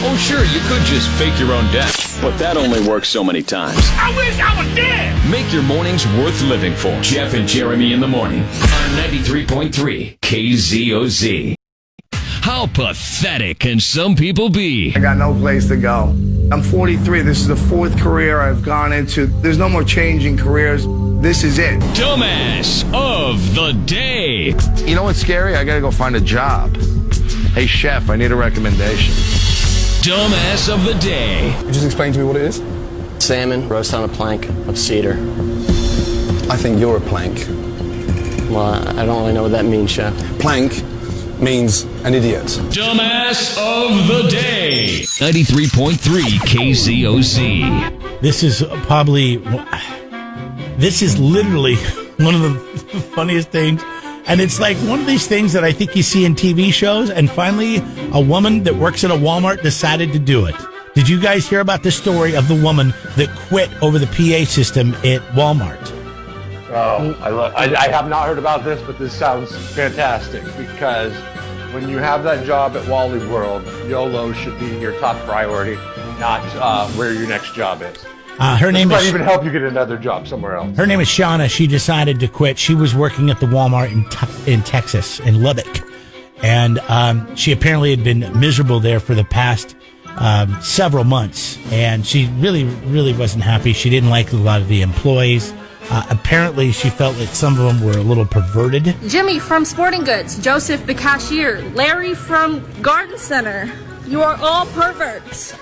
Oh, sure, you could just fake your own death, but that only works so many times. I wish I was dead! Make your mornings worth living for. Jeff and Jeremy in the morning on 93.3 KZOZ. How pathetic can some people be? I got no place to go. I'm 43. This is the fourth career I've gone into. There's no more changing careers. This is it. Dumbass of the day. You know what's scary? I gotta go find a job. Hey, chef, I need a recommendation. Dumbass of the day. Just explain to me what it is. Salmon, roast on a plank of cedar. I think you're a plank. Well, I don't really know what that means, Chef. Plank means an idiot. Dumbass of the day. 93.3 KZOZ. This is literally one of the funniest things. And it's like one of these things that I think you see in TV shows. And finally, a woman that works at a Walmart decided to do it. Did you guys hear about the story of the woman that quit over the PA system at Walmart? Oh, I have not heard about this, but this sounds fantastic because when you have that job at Wally World, YOLO should be your top priority, not where your next job is. Her name might is even help you get another job somewhere else. Her name is Shauna. She decided to quit. She was working at the Walmart in Texas, in Lubbock, and she apparently had been miserable there for the past several months, and she really wasn't happy. She didn't like a lot of the employees. Apparently, she felt that some of them were a little perverted. Jimmy from Sporting Goods, Joseph the cashier, Larry from Garden Center. You are all perverts.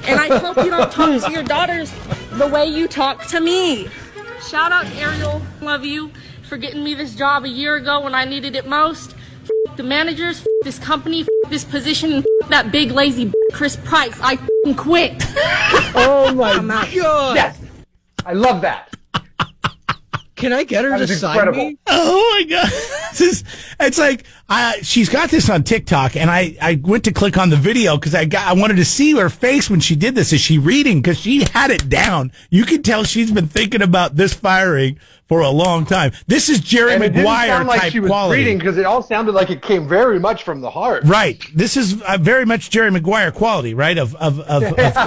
And I hope you don't talk to your daughters the way you talk to me. Shout out Ariel, love you, for getting me this job a year ago when I needed it most. F the managers, this company, this position, that big lazy Chris Price. I quit. Oh my God. Yes, I love that. Can I get her to sign me? Oh my God. It's like, she's got this on TikTok, and I went to click on the video because I wanted to see her face when she did this. Is she reading? Because she had it down. You can tell she's been thinking about this firing for a long time. This is Jerry Maguire like type she was quality. reading because it all sounded like it came very much from the heart. Right. This is very much Jerry Maguire quality, right? Of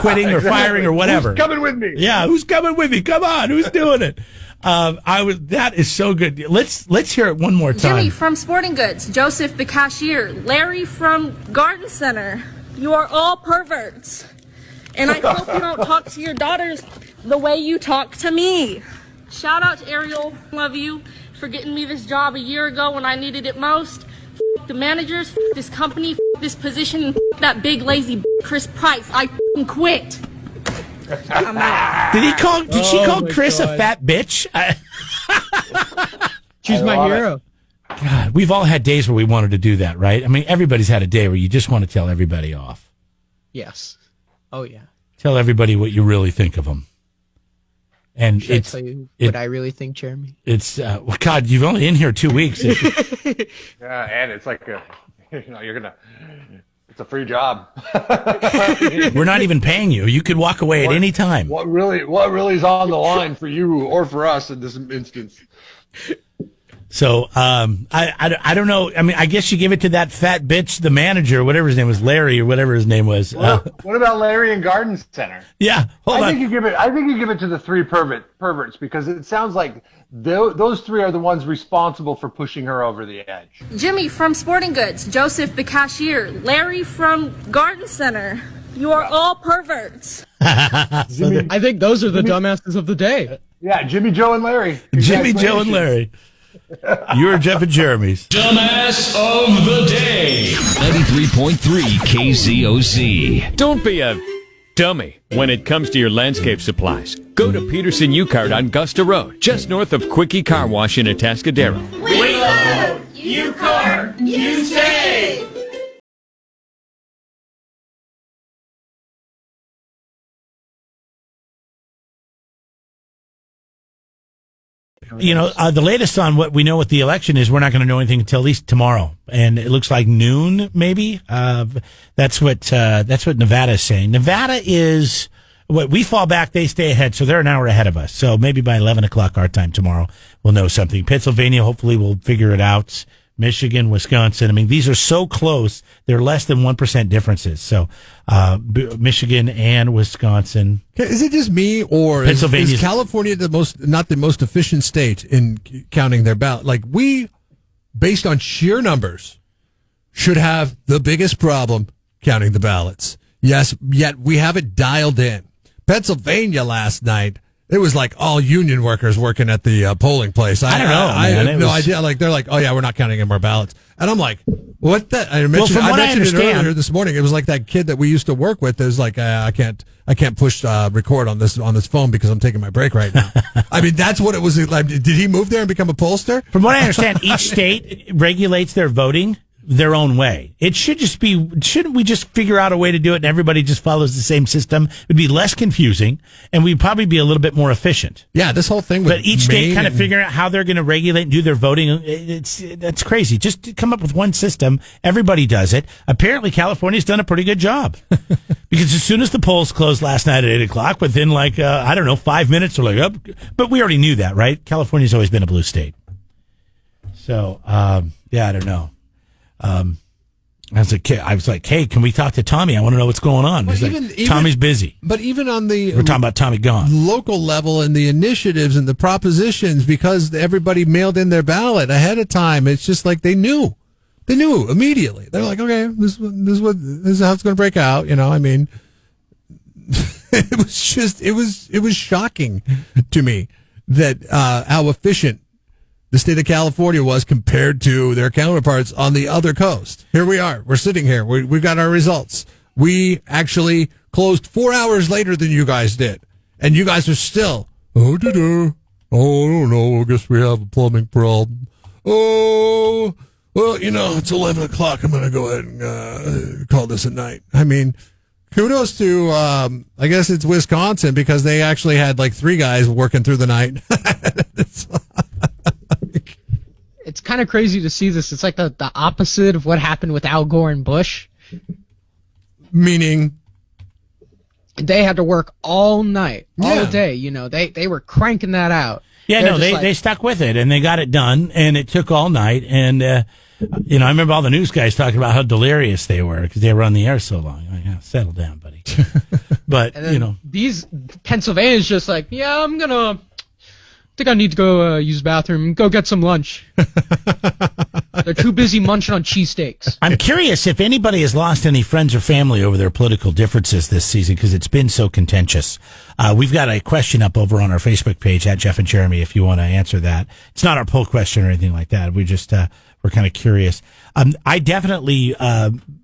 quitting or firing or whatever. Who's coming with me? Yeah, who's coming with me? Come on, who's doing it? That is so good. Let's hear it one more time. Jimmy from Sporting Goods, Joseph the cashier, Larry from Garden Center. You are all perverts. And I hope you don't talk to your daughters the way you talk to me. Shout out to Ariel, love you, for getting me this job a year ago when I needed it most. F the managers, this company, this position, that big lazy Chris Price. I quit. I'm out. Did she call Chris a fat bitch? She's my hero. God, we've all had days where we wanted to do that, right? I mean, everybody's had a day where you just want to tell everybody off. Yes. Oh, yeah. Tell everybody what you really think of them. And Should I tell you what I really think, Jeremy? It's, well, God, you've only in here 2 weeks. Yeah, and it's like, it's a free job. We're not even paying you. You could walk away at any time. What really is on the line for you or for us in this instance? So, I don't know. I mean, I guess you give it to that fat bitch, the manager, whatever his name was, Larry or whatever his name was. What about Larry and Garden Center? Yeah, I think you give it to the three perverts because it sounds like those three are the ones responsible for pushing her over the edge. Jimmy from Sporting Goods, Joseph the cashier, Larry from Garden Center. You are all perverts. I think those are the dumbasses of the day. Yeah, Jimmy, Joe, and Larry. Jimmy, Joe, and Larry. You're Jeff and Jeremy's Dumbass of the day. 93.3 KZOZ. Don't be a dummy when it comes to your landscape supplies. Go to Peterson U-Cart on Gusta Road, just north of Quickie Car Wash in Atascadero. We load, you cart, you save. You know, the latest on what we know with the election is we're not going to know anything until at least tomorrow, and it looks like noon, maybe. That's what Nevada is saying. Nevada is what we fall back, they stay ahead, so they're an hour ahead of us. So maybe by 11 o'clock our time tomorrow, we'll know something. Pennsylvania, hopefully, we'll figure it out Michigan, Wisconsin. I mean, these are so close. They're less than 1% differences. So, Michigan and Wisconsin. Is it just me, or is California not the most efficient state in counting their ballot? Like, we, based on sheer numbers, should have the biggest problem counting the ballots. Yes, yet we have it dialed in. Pennsylvania last night, it was like all union workers working at the polling place. I don't know. I have no idea. Like, they're like, oh yeah, we're not counting any more ballots. And I'm like, what the? I mentioned it earlier this morning. It was like that kid that we used to work with. It was like, I can't push record on this phone because I'm taking my break right now. I mean, that's what it was. Like, did he move there and become a pollster? From what I understand, each state regulates their voting their own way. It should just be, shouldn't we just figure out a way to do it and everybody just follows the same system? It would be less confusing and we'd probably be a little bit more efficient. Yeah, this whole thing with But each state kind of figuring out how they're going to regulate and do their voting, that's crazy. Just come up with one system. Everybody does it. Apparently California's done a pretty good job. Because as soon as the polls closed last night at 8 o'clock, within 5 minutes, they're like, oh, but we already knew that, right? California's always been a blue state. So, I don't know. I was like, hey, can we talk to Tommy? I want to know what's going on. Well, Tommy's busy. But even on the we're talking about Tommy gone local level and the initiatives and the propositions, because everybody mailed in their ballot ahead of time. It's just like they knew immediately. They're like, okay, this is how it's going to break out. I mean, it was shocking to me that how efficient the state of California was compared to their counterparts on the other coast. Here we are. We're sitting here. We've got our results. We actually closed 4 hours later than you guys did. And you guys are still, I don't know. I guess we have a plumbing problem. Oh, well, it's 11 o'clock. I'm going to go ahead and call this a night. I mean, kudos to, I guess it's Wisconsin, because they actually had like 3 guys working through the night. It's kind of crazy to see this. It's like the opposite of what happened with Al Gore and Bush. Meaning? They had to work all night, all day. They were cranking that out. Yeah, they stuck with it, and they got it done, and it took all night. And, I remember all the news guys talking about how delirious they were because they were on the air so long. Like, settle down, buddy. But, these Pennsylvania's just like, yeah, I think I need to go use the bathroom, go get some lunch. They're too busy munching on cheesesteaks. I'm curious if anybody has lost any friends or family over their political differences this season, because it's been so contentious. We've got a question up over on our Facebook page at Jeff and Jeremy if you want to answer that. It's not our poll question or anything like that. We just we're kind of curious. I definitely,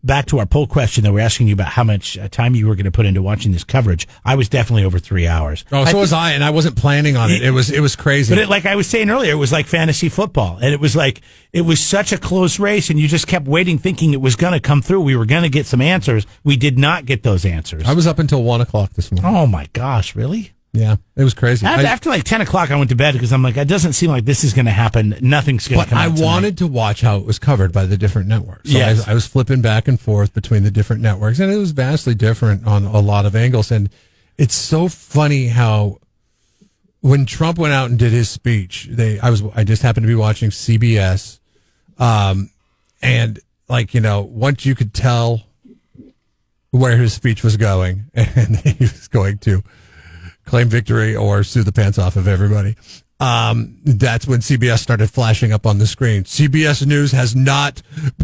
back to our poll question that we're asking you about how much time you were going to put into watching this coverage. I was definitely over 3 hours. Oh, so was I, and I wasn't planning on it. It was crazy. But like I was saying earlier, it was like fantasy football. And it was such a close race, and you just kept waiting, thinking it was going to come through. We were going to get some answers. We did not get those answers. I was up until 1 o'clock this morning. Oh my gosh, really? Yeah, it was crazy. After like 10 o'clock, I went to bed because I'm like, it doesn't seem like this is going to happen. Nothing's going to come out But I wanted to watch how it was covered by the different networks. So yes. I was flipping back and forth between the different networks, and it was vastly different on a lot of angles. And it's so funny how when Trump went out and did his speech, I just happened to be watching CBS, and once you could tell where his speech was going, and he was going to claim victory or sue the pants off of everybody. That's when CBS started flashing up on the screen. CBS News has not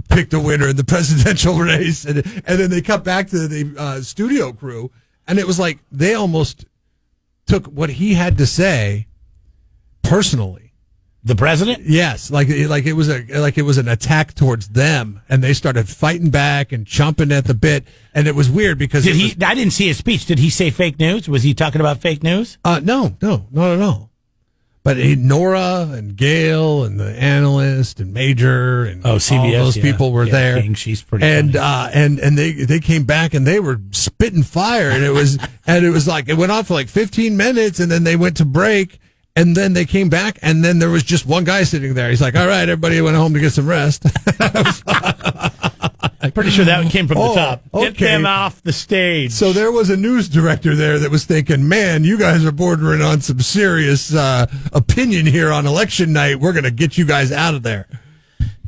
picked a winner in the presidential race. And then they cut back to the studio crew, and it was like they almost took what he had to say personally. The president? Yes, like it was an attack towards them, and they started fighting back and chomping at the bit, and it was weird because I didn't see his speech. Did he say fake news? Was he talking about fake news? No, not at all. But Nora and Gail and the analyst and Major and CBS, all those people were there. King, she's pretty and funny. And they came back and they were spitting fire, and it was like it went on for like 15 minutes, and then they went to break. And then they came back, and then there was just one guy sitting there. He's like, all right, everybody went home to get some rest. I'm pretty sure that came from the top. Okay. Get them off the stage. So there was a news director there that was thinking, man, you guys are bordering on some serious opinion here on election night. We're going to get you guys out of there.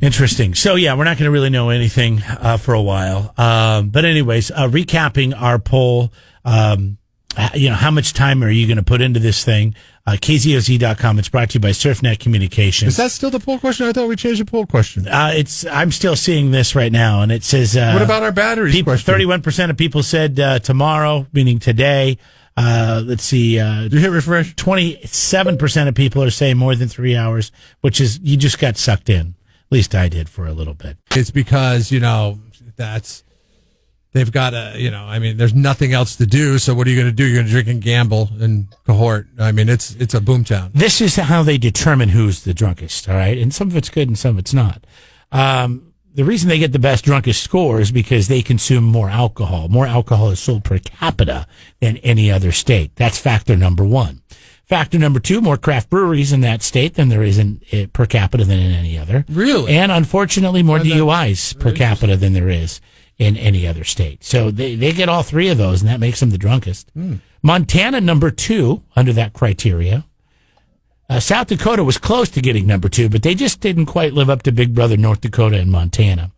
Interesting. So, yeah, we're not going to really know anything for a while. But anyways, recapping our poll, how much time are you going to put into this thing? KZOZ.com. It's brought to you by SurfNet Communications. Is that still the poll question? I thought we changed the poll question. I'm still seeing this right now, and it says... what about our batteries question? 31% of people said tomorrow, meaning today. Let's see. Did you hit refresh? 27% of people are saying more than 3 hours, which is, you just got sucked in. At least I did for a little bit. It's because, they've got there's nothing else to do. So what are you going to do? You're going to drink and gamble in cohort. I mean, it's a boomtown. This is how they determine who's the drunkest. All right. And some of it's good and some of it's not. The reason they get the best drunkest score is because they consume more alcohol. More alcohol is sold per capita than any other state. That's factor number one. Factor number two, more craft breweries in that state than there is per capita than in any other. Really? And unfortunately, more DUIs per capita than there is in any other state. So they get all three of those, and that makes them the drunkest. Montana, number two, under that criteria. South Dakota was close to getting number two, but they just didn't quite live up to Big Brother North Dakota and Montana.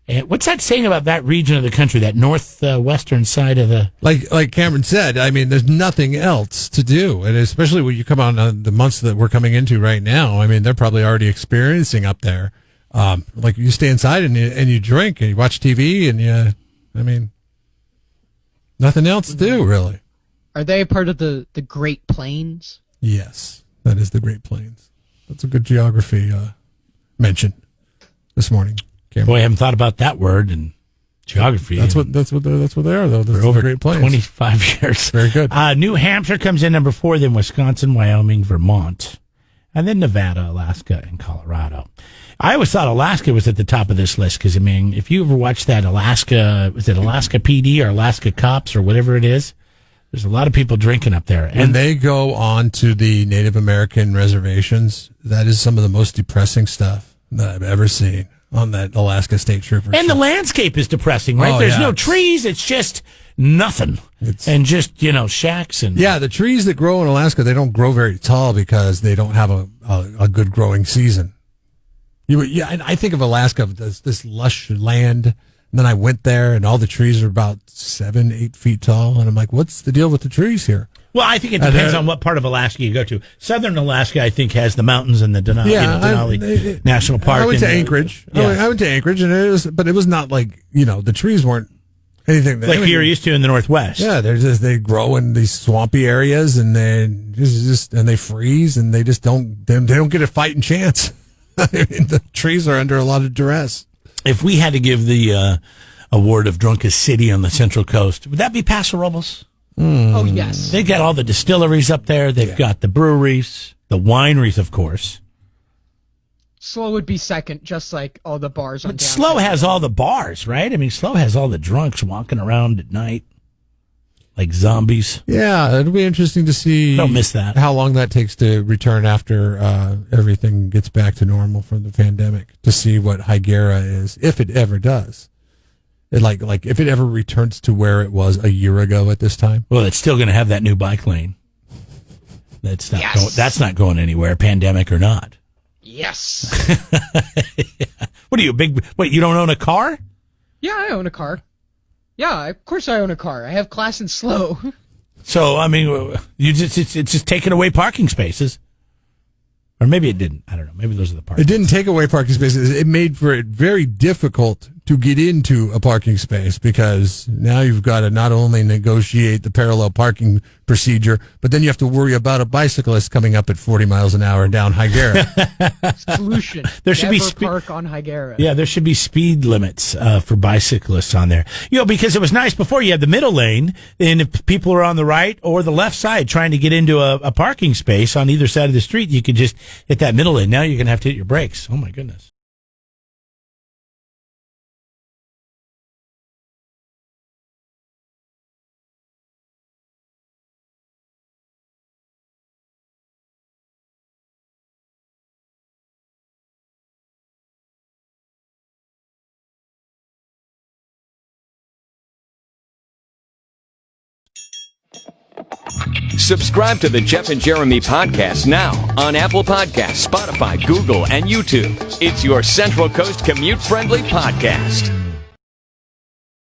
And what's that saying about that region of the country, that northwestern side of the... Like Cameron said, I mean, there's nothing else to do. And especially when you come on the months that we're coming into right now, I mean, they're probably already experiencing up there. Like you stay inside and you drink and you watch TV and nothing else to do, really. Are they a part of the Great Plains? Yes, that is the Great Plains. That's a good geography mention this morning. Cameron. Boy, I haven't thought about that word in geography. That's what they are, though. For over Great Plains. 25 years. Very good. New Hampshire comes in number 4, then Wisconsin, Wyoming, Vermont, and then Nevada, Alaska, and Colorado. I always thought Alaska was at the top of this list because, I mean, if you ever watched that Alaska PD or Alaska Cops or whatever it is, there's a lot of people drinking up there. When they go on to the Native American reservations, that is some of the most depressing stuff that I've ever seen on that Alaska State Trooper. And the landscape is depressing, right? There's no trees. It's just nothing. And just, shacks. And yeah, the trees that grow in Alaska, they don't grow very tall because they don't have a good growing season. I think of Alaska as this lush land. And then I went there and all the trees are about 7-8 feet tall. And I'm like, what's the deal with the trees here? Well, I think it depends on what part of Alaska you go to. Southern Alaska, I think, has the mountains and the Denali National Park. I went to Anchorage. I went to Anchorage, and it was not like, the trees weren't anything that like you're used to in the Northwest. Yeah, they grow in these swampy areas, and they freeze, and they just don't get a fighting chance. I mean, the trees are under a lot of duress. If we had to give the award of drunkest city on the Central Coast, would that be Paso Robles? Oh, yes. They've got all the distilleries up there. They've got the breweries, the wineries, of course. Slow would be second, just like all the bars on But Slow downtown. has all the bars, right? I mean, Slow has all the drunks walking around at night like zombies. Yeah, it'll be interesting to see. Don't miss that. How long that takes to return after everything gets back to normal from the pandemic, to see what Higuera is, if it ever does. Like if it ever returns to where it was a year ago at this time. Well, it's still going to have that new bike lane. That's not going anywhere, pandemic or not. Yes. What are you, wait, you don't own a car? Yeah, I own a car. Yeah, of course I own a car. I have class in Slow. So, I mean, it's just taking away parking spaces. Or maybe it didn't. I don't know. Maybe those are the parking It didn't take away parking spaces. It made for it very difficult to get into a parking space, because now you've got to not only negotiate the parallel parking procedure, but then you have to worry about a bicyclist coming up at 40 miles an hour down Higuera. Solution. There should be park on Higuera. Yeah, there should be speed limits for bicyclists on there. Because it was nice before. You had the middle lane, and if people were on the right or the left side trying to get into a parking space on either side of the street, you could just hit that middle lane. Now you're going to have to hit your brakes. Oh, my goodness. Subscribe to the Jeff and Jeremy podcast now on Apple Podcasts, Spotify, Google, and YouTube. It's your Central Coast commute-friendly podcast.